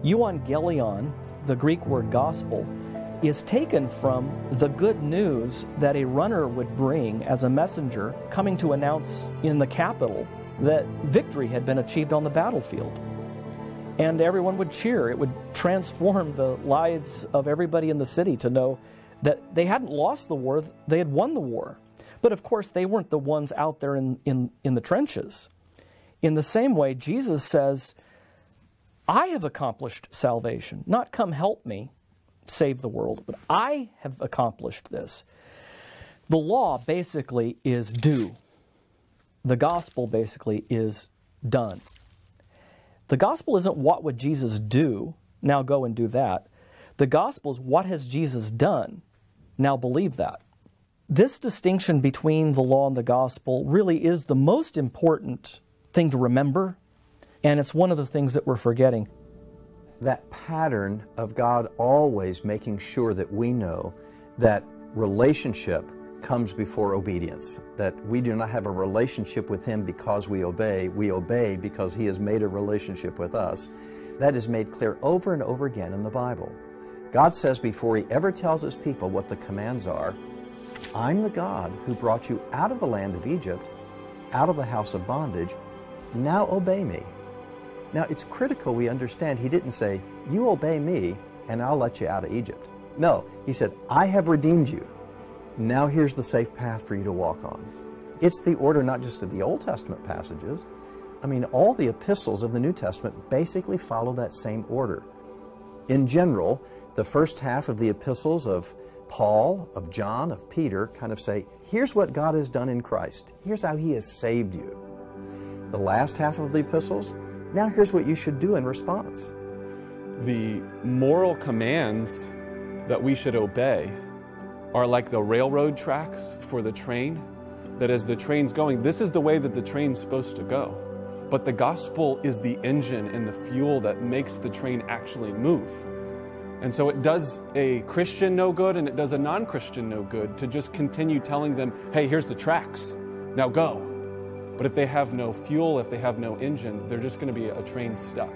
Euangelion, the Greek word gospel, is taken from the good news that a runner would bring as a messenger coming to announce in the capital that victory had been achieved on the battlefield. And everyone would cheer. It would transform the lives of everybody in the city to know that they hadn't lost the war, they had won the war. But of course, they weren't the ones out there in the trenches. In the same way, Jesus says, I have accomplished salvation. Not come help me save the world, but I have accomplished this. The law basically is due. The gospel basically is done. The gospel isn't what would Jesus do, now go and do that. The gospel is what has Jesus done, now believe that. This distinction between the law and the gospel really is the most important thing to remember, and it's one of the things that we're forgetting. That pattern of God always making sure that we know that relationship comes before obedience, that we do not have a relationship with Him because we obey because He has made a relationship with us. That is made clear over and over again in the Bible. God says before He ever tells His people what the commands are, I'm the God who brought you out of the land of Egypt, out of the house of bondage. Now obey me. Now it's critical we understand He didn't say, you obey me and I'll let you out of Egypt. No, He said, I have redeemed you. Now here's the safe path for you to walk on. It's the order not just of the Old Testament passages. I mean, all the epistles of the New Testament basically follow that same order. In general, the first half of the epistles of Paul, of John, of Peter kind of say, here's what God has done in Christ. Here's how He has saved you. The last half of the epistles, now here's what you should do in response. The moral commands that we should obey are like the railroad tracks for the train, that as the train's going, this is the way that the train's supposed to go. But the gospel is the engine and the fuel that makes the train actually move. And so it does a Christian no good and it does a non-Christian no good to just continue telling them, hey, here's the tracks, now go. But if they have no fuel, if they have no engine, they're just going to be a train stuck.